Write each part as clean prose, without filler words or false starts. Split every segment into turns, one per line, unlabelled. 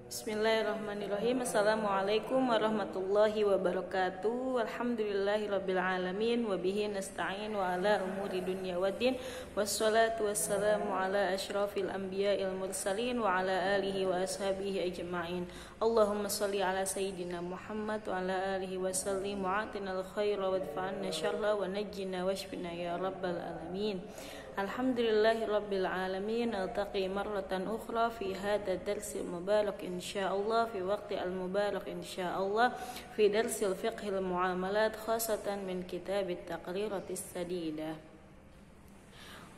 Bismillahirrahmanirrahim. Assalamualaikum warahmatullahi wabarakatuh. Alhamdulillahirabbil alamin wa bihi nasta'in wa ala umuri dunya waddin. Wassalatu wassalamu ala asyrafil anbiya'il mursalin wa ala alihi wa ashabihi ajma'in. Allahumma shalli ala sayyidina Muhammad wa ala alihi wa sallim wa atinal khaira wa dfa'anna syarra wa najjina washfina ya rabbal alamin. Alhamdulillahirabbil alamin. Altaqi marratan ukhra fi hadha darsil mubarak insyaallah fi waqti al mubarak insyaallah fi darsil fiqhil muamalat khasatan min kitab at-taqriratis sadidah.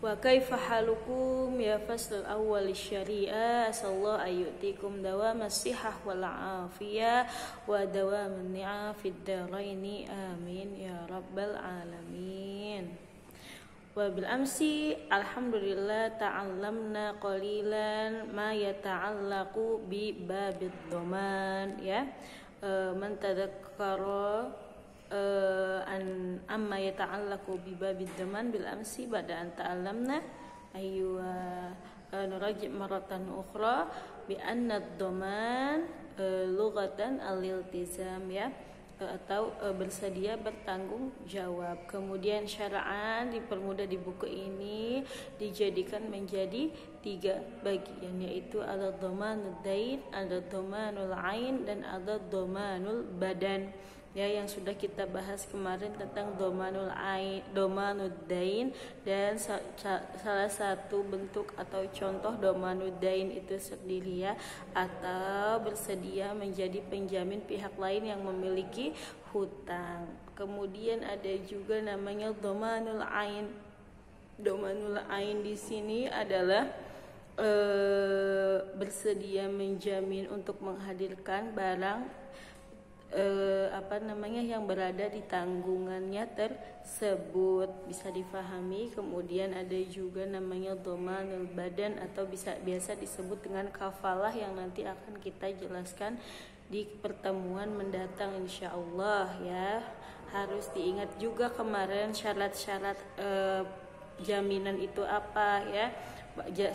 Wa kaifa halukum ya fasl awal syariah. Asallahu ayyutikum dawam as-sihah wal afiyah wa dawam an-ni'am fid daraini amin ya rabbal alamin. Wa bil amsi alhamdulillah ta'allamna qalilan ma yata'allaqu bi babid dhaman ya. Man tadhakkara an amma yata'allaqu bi babid dhaman bil amsi ba'da an ta'allamna ayyuha nuraji' maratan ukhra bi anna ad-dhaman lughatan al-iltizam ya, atau bersedia bertanggung jawab. Kemudian syara'an dipermudah di buku ini dijadikan menjadi 3 bagian, yaitu ada dhamanul dain, ada dhamanul ain, dan ada dhamanul badan ya, yang sudah kita bahas kemarin tentang dhamanul ain, dhamanul dain, dan salah satu bentuk atau contoh dhamanul dain itu sendiri ya, atau bersedia menjadi penjamin pihak lain yang memiliki hutang. Kemudian ada juga namanya dhamanul ain. Dhamanul ain di sini adalah bersedia menjamin untuk menghadirkan barang yang berada di tanggungannya tersebut, bisa difahami. Kemudian ada juga namanya dhamanul badan atau biasa disebut dengan kafalah, yang nanti akan kita jelaskan di pertemuan mendatang insyaallah ya. Harus diingat juga kemarin syarat-syarat jaminan itu apa ya,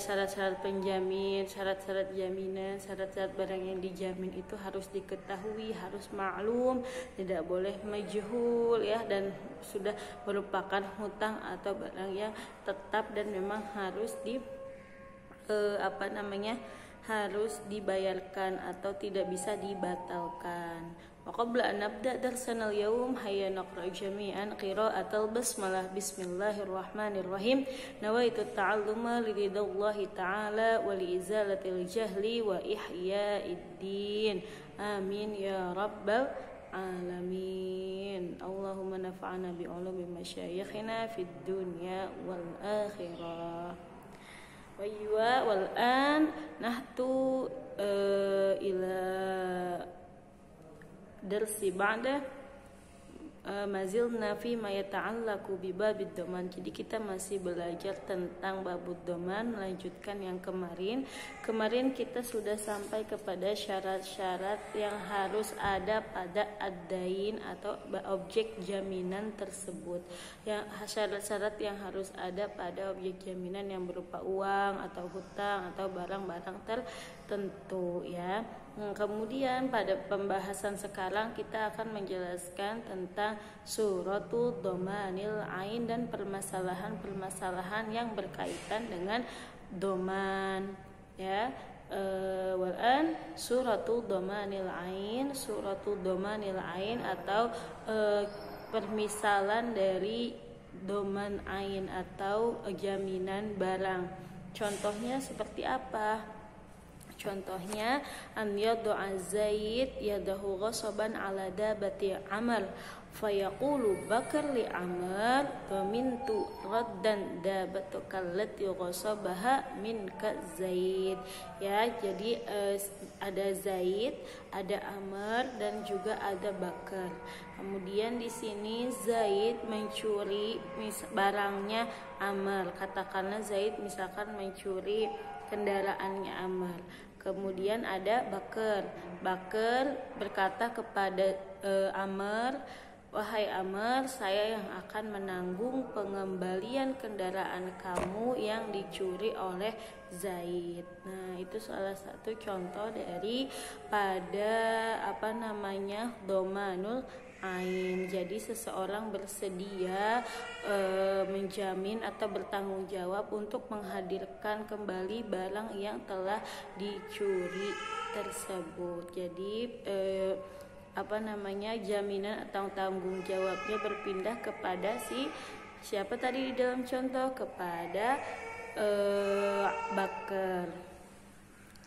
syarat-syarat penjamin, syarat-syarat jaminan, syarat-syarat barang yang dijamin itu harus diketahui, harus maklum, tidak boleh majhul ya, dan sudah merupakan hutang atau barang yang tetap dan memang harus harus dibayarkan atau tidak bisa dibatalkan. Wa qabla an nabda darsana al-yawm hayya naqra jami'an qira'atal basmalah. Bismillahirrahmanirrahim. Nawaitu ta'alluma liridhallahi ta'ala wa liizalatil jahli wa ihya'id-din. Amin ya rabbal alamin. Allahumma nafa'na bi'ulumi masyayikhina fid dunya wal akhirah. Wa wal an nahtu ila darsi ba'da mazilna fi ma yata'allaqu bi babid dhaman. Jadi kita masih belajar tentang babud dhaman, melanjutkan yang kemarin kita sudah sampai kepada syarat-syarat yang harus ada pada ad-dain atau objek jaminan tersebut. Yang syarat-syarat yang harus ada pada objek jaminan yang berupa uang atau hutang atau barang-barang tertentu ya. Kemudian pada pembahasan sekarang kita akan menjelaskan tentang suratul dhamanil ain dan permasalahan-permasalahan yang berkaitan dengan dhaman ya. Walan suratul dhamanil ain, suratul dhamanil ain atau permisalan dari dhaman ain atau jaminan barang. Contohnya seperti apa? Contohnya an yad'a Zaid yadahu ghasaban ala dabati Amr fayaqulu Bakar li Amr dhamintu raddan dabatuka allati ghasabaha minka Zaid ya. Jadi ada Zaid, ada Amr, dan juga ada Bakar. Kemudian di sini Zaid mencuri barangnya Amr. Katakanlah Zaid misalkan mencuri kendaraannya Amr. Kemudian ada Bakar. Bakar berkata kepada Amr, wahai Amr, saya yang akan menanggung pengembalian kendaraan kamu yang dicuri oleh Zaid. Nah, itu salah satu contoh dari pada domanul ain. Jadi seseorang bersedia menjamin atau bertanggung jawab untuk menghadirkan kembali barang yang telah dicuri tersebut. Jadi jaminan atau tanggung jawabnya berpindah kepada siapa tadi di dalam contoh, kepada Bakar.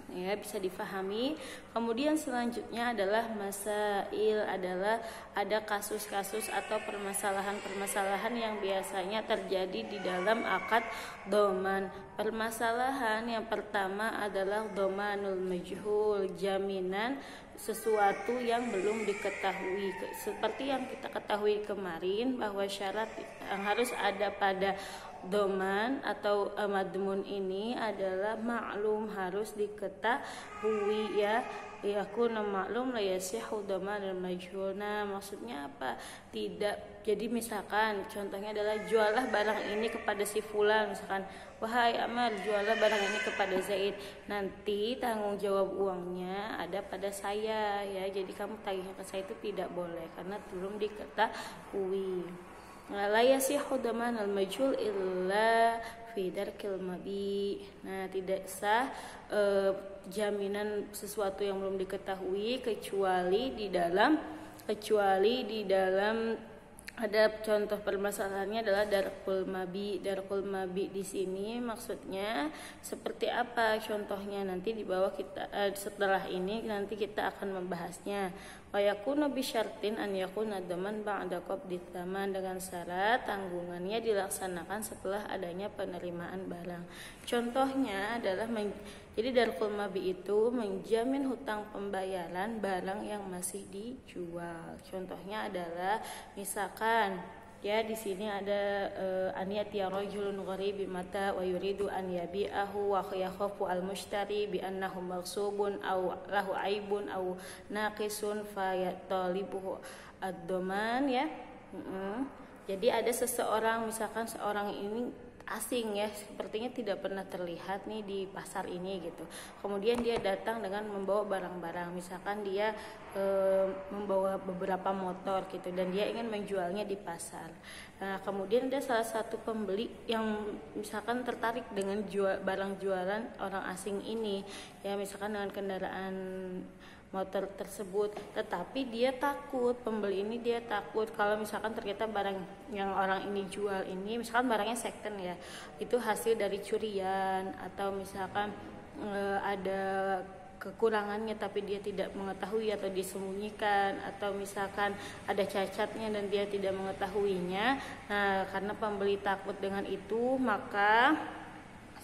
Ya, bisa difahami. Kemudian selanjutnya adalah masail, adalah ada kasus-kasus atau permasalahan-permasalahan yang biasanya terjadi di dalam akad doman. Permasalahan yang pertama adalah domanul majhul, jaminan sesuatu yang belum diketahui. Seperti yang kita ketahui kemarin bahwa syarat yang harus ada pada doman atau madmun ini adalah maklum, harus diketahui ya. Yakuna maklum la yasihu doman dan majhul. Nah, maksudnya apa? Tidak. Jadi misalkan contohnya adalah jualah barang ini kepada si fulan, misalkan wahai Amar, jualah barang ini kepada Zaid. Nanti tanggung jawab uangnya ada pada saya ya. Jadi kamu tagihnya ke saya itu tidak boleh karena belum diketahui. La yasihu daman al-majhul illa fi darkil mabi. Nah, tidak sah jaminan sesuatu yang belum diketahui kecuali di dalam ada contoh permasalahannya adalah darkul mabi. Darkul mabi di sini maksudnya seperti apa contohnya, nanti di bawah kita setelah ini nanti kita akan membahasnya. Wa yakunu bi syartin an yakuna daman ba'da qabdi tsaman, dengan syarat tanggungannya dilaksanakan setelah adanya penerimaan barang. Contohnya adalah jadi darkul mabi itu menjamin hutang pembayaran barang yang masih dijual. Contohnya adalah misalkan ya di sini ada aniyat ya rajulun gharibi mata wa yuridu an yabi'ahu wa yakhafu al-mushtari bi annahu maghsubun aw lahu aibun aw naqisun fa yatalibuhu ad-daman ya. Jadi ada seseorang, misalkan seorang ini asing ya, sepertinya tidak pernah terlihat nih di pasar ini gitu. Kemudian dia datang dengan membawa barang-barang, misalkan dia membawa beberapa motor gitu dan dia ingin menjualnya di pasar. Nah, kemudian ada salah satu pembeli yang misalkan tertarik dengan barang jualan orang asing ini ya, misalkan dengan kendaraan motor tersebut, tetapi dia takut, pembeli ini dia takut kalau misalkan ternyata barang yang orang ini jual ini misalkan barangnya second ya, itu hasil dari curian atau misalkan ada kekurangannya tapi dia tidak mengetahui atau disembunyikan, atau misalkan ada cacatnya dan dia tidak mengetahuinya. Nah, karena pembeli takut dengan itu, maka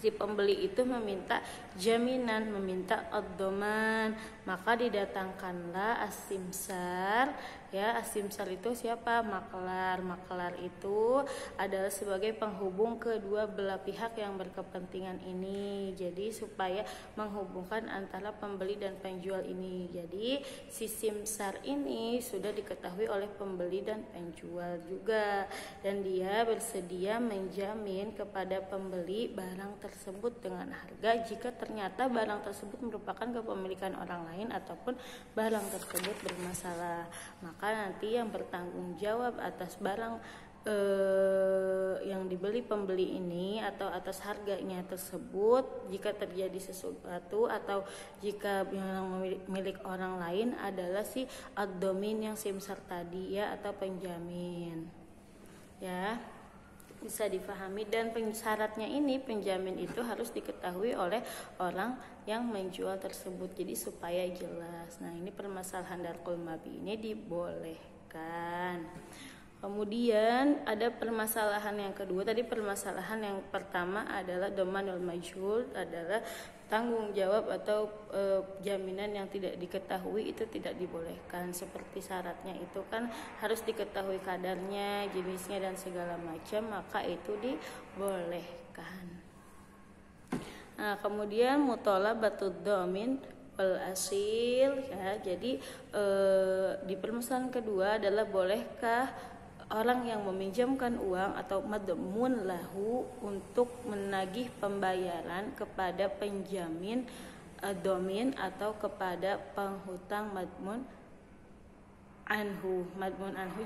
si pembeli itu meminta jaminan, meminta ad-dhaman, maka didatangkanlah as-simsar ya. As-simsar itu siapa? Maklar. Maklar itu adalah sebagai penghubung kedua belah pihak yang berkepentingan ini, jadi supaya menghubungkan antara pembeli dan penjual ini. Jadi si simsar ini sudah diketahui oleh pembeli dan penjual juga, dan dia bersedia menjamin kepada pembeli barang tersebut dengan harga jika ternyata barang tersebut merupakan kepemilikan orang lain ataupun barang tersebut bermasalah. Maka nanti yang bertanggung jawab atas barang yang dibeli pembeli ini atau atas harganya tersebut jika terjadi sesuatu atau jika yang milik orang lain adalah si ad-dhamin yang simsar tadi ya, atau penjamin ya, bisa difahami. Dan syaratnya ini, penjamin itu harus diketahui oleh orang yang menjual tersebut, jadi supaya jelas. Nah, ini permasalahan darkul mabi ini dibolehkan. Kemudian ada permasalahan yang kedua. Tadi permasalahan yang pertama adalah dhamanul majhul, adalah tanggung jawab atau jaminan yang tidak diketahui, itu tidak dibolehkan. Seperti syaratnya itu kan harus diketahui kadarnya, jenisnya dan segala macam, maka itu dibolehkan. Nah, kemudian mutolabatud dhamin wal asil ya. Jadi di permasalahan kedua adalah bolehkah orang yang meminjamkan uang atau madmun lahu untuk menagih pembayaran kepada penjamin domin atau kepada penghutang madmun anhu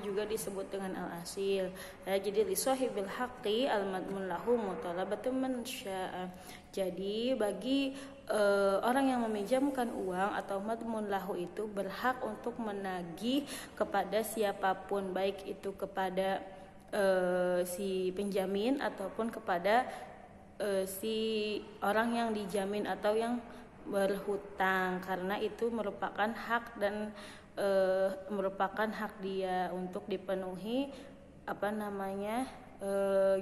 juga disebut dengan al-asil. Jadi li sahibil haqqi al-madmun lahu mutalabatun man syaa. Jadi bagi orang yang meminjamkan uang atau madmun lahu itu berhak untuk menagih kepada siapapun, baik itu kepada si penjamin ataupun kepada si orang yang dijamin atau yang berhutang, karena itu merupakan hak dan merupakan hak dia untuk dipenuhi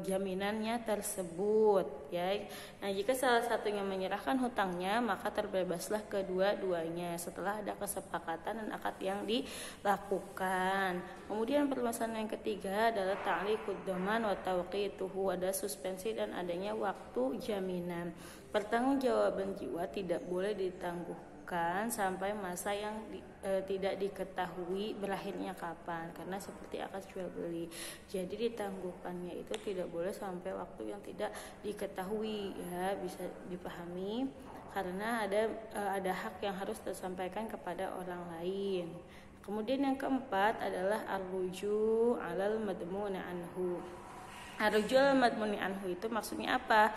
jaminannya tersebut ya. Nah, jika salah satunya menyerahkan hutangnya, maka terbebaslah kedua-duanya setelah ada kesepakatan dan akad yang dilakukan. Kemudian permasalahan yang ketiga adalah ta'liqud dhaman wa tawqituhu, ada suspensi dan adanya waktu jaminan. Pertanggungjawaban jiwa tidak boleh ditangguhkan sampai masa yang tidak diketahui berakhirnya kapan, karena seperti akad jual beli. Jadi ditangguhkannya itu tidak boleh sampai waktu yang tidak diketahui ya, bisa dipahami, karena ada hak yang harus tersampaikan kepada orang lain. Kemudian yang keempat adalah ar-ruju' 'alal madmuni anhu. Ar-ruju' 'alal madmuni anhu itu maksudnya apa?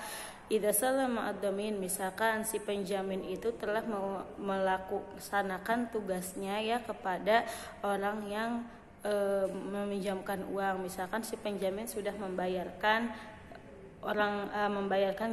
Idza salama ad-damin, misalkan si penjamin itu telah melaksanakan tugasnya ya kepada orang yang meminjamkan uang. Misalkan si penjamin sudah membayarkan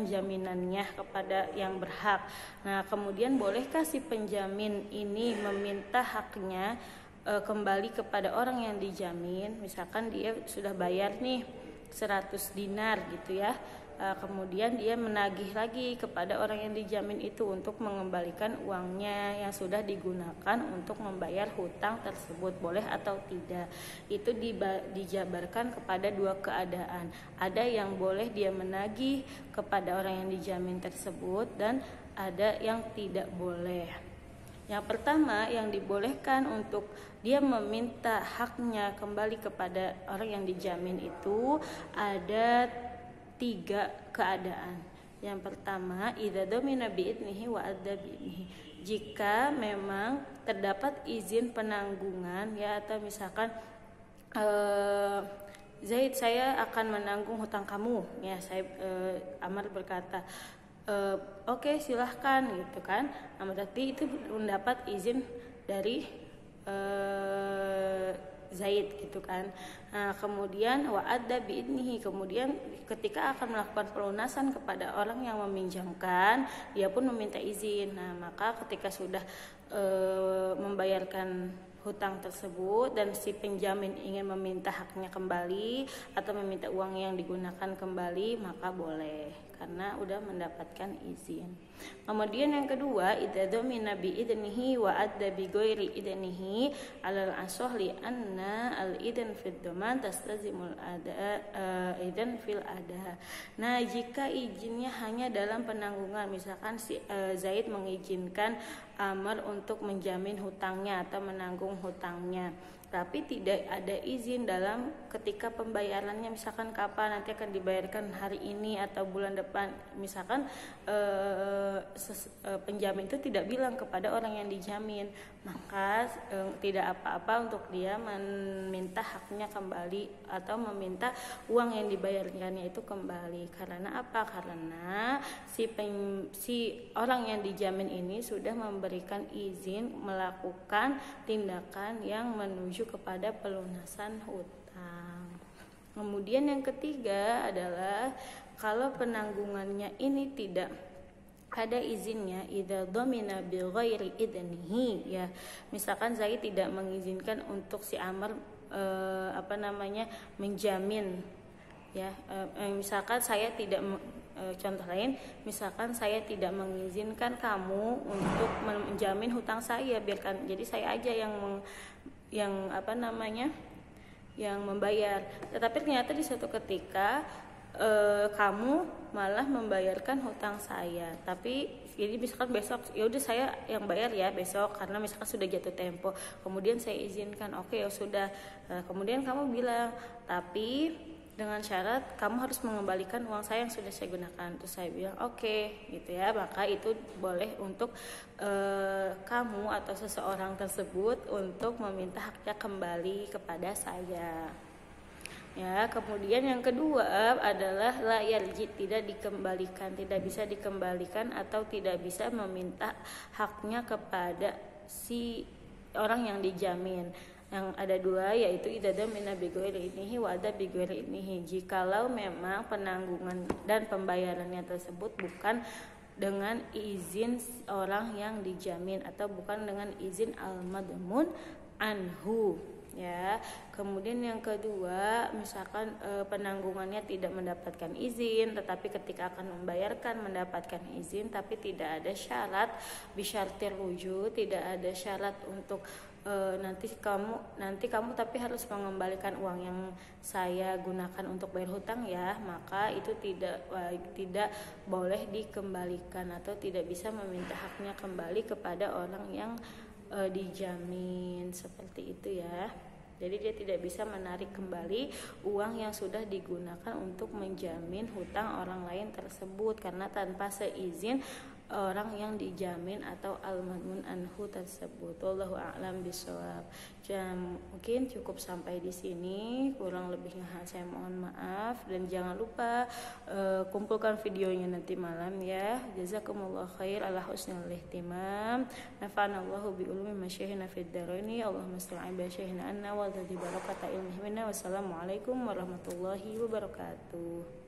jaminannya kepada yang berhak. Nah, kemudian bolehkah si penjamin ini meminta haknya kembali kepada orang yang dijamin? Misalkan dia sudah bayar nih 100 dinar gitu ya. Kemudian dia menagih lagi kepada orang yang dijamin itu untuk mengembalikan uangnya yang sudah digunakan untuk membayar hutang tersebut, boleh atau tidak? Itu dijabarkan kepada dua keadaan. Ada yang boleh dia menagih kepada orang yang dijamin tersebut dan ada yang tidak boleh. Yang pertama, yang dibolehkan untuk dia meminta haknya kembali kepada orang yang dijamin itu ada 3 keadaan. Yang pertama, idza domina bi'idnihi wa adda bi'idnihi. Jika memang terdapat izin penanggungan ya, atau misalkan Zaid, saya akan menanggung hutang kamu ya, Amar berkata oke, silahkan gitu kan. Nah, berarti itu mendapat izin dari Zaid gitu kan. Nah, kemudian wa'adda bi'idnihi, kemudian ketika akan melakukan pelunasan kepada orang yang meminjamkan, dia pun meminta izin. Nah, maka ketika sudah membayarkan hutang tersebut dan si penjamin ingin meminta haknya kembali atau meminta uang yang digunakan kembali, maka boleh karena udah mendapatkan izin. Kemudian yang kedua, idza domina bi idnihi wa adda bi ghairi idnihi alal asahli anna al idn fid dhaman tastazimul ada idn fil ada. Nah, jika izinnya hanya dalam penanggungan, misalkan si Zaid mengizinkan Amr untuk menjamin hutangnya atau menanggung hutangnya, tapi tidak ada izin dalam ketika pembayarannya, misalkan kapan nanti akan dibayarkan, hari ini atau bulan depan. Misalkan penjamin itu tidak bilang kepada orang yang dijamin, maka tidak apa-apa untuk dia meminta haknya kembali atau meminta uang yang dibayarkannya itu kembali. Karena apa? Karena si orang yang dijamin ini sudah memberikan izin melakukan tindakan yang menuju kepada pelunasan hutang. Kemudian yang ketiga adalah kalau penanggungannya ini tidak ada izinnya, idza domina bi ghairi idnihi ya. Misalkan Zaid tidak mengizinkan untuk si Amr menjamin ya. Misalkan saya tidak contoh lain, misalkan saya tidak mengizinkan kamu untuk menjamin hutang saya, biarkan jadi saya aja yang membayar. Tetapi ternyata di suatu ketika kamu malah membayarkan hutang saya, tapi Jadi misalkan besok ya udah saya yang bayar ya besok karena misalkan sudah jatuh tempo. Kemudian saya izinkan, oke ya sudah. Kemudian kamu bilang, tapi dengan syarat kamu harus mengembalikan uang saya yang sudah saya gunakan. Terus saya bilang oke, gitu ya. Maka itu boleh untuk kamu atau seseorang tersebut untuk meminta haknya kembali kepada saya. Ya, kemudian yang kedua adalah la yarji, tidak dikembalikan, tidak bisa dikembalikan atau tidak bisa meminta haknya kepada si orang yang dijamin. Yang ada dua, yaitu idada mina bighairi inihi wa ada bighairi inihi. Jikalau memang penanggungan dan pembayarannya tersebut bukan dengan izin orang yang dijamin atau bukan dengan izin al-madmun anhu. Ya, kemudian yang kedua, misalkan penanggungannya tidak mendapatkan izin, tetapi ketika akan membayarkan mendapatkan izin, tapi tidak ada syarat bisyartir wujud, tidak ada syarat untuk nanti kamu tapi harus mengembalikan uang yang saya gunakan untuk bayar hutang ya, maka itu tidak boleh dikembalikan atau tidak bisa meminta haknya kembali kepada orang yang dijamin, seperti itu ya. Jadi dia tidak bisa menarik kembali uang yang sudah digunakan untuk menjamin hutang orang lain tersebut karena tanpa seizin orang yang dijamin atau al-madmun anhu tersebut. Wallahu a'lam bishawab. Mungkin cukup sampai di sini, kurang lebihnya saya mohon maaf, dan jangan lupa kumpulkan videonya nanti malam ya. Jazakumullah khair ala husnil ihtimam. Nafa'anallahu bi ulumi masyaihina fid daraini. Allahumma sta'in bi syaihina anna wa dzati barakata ilmihi minna. Wassalamualaikum warahmatullahi wabarakatuh.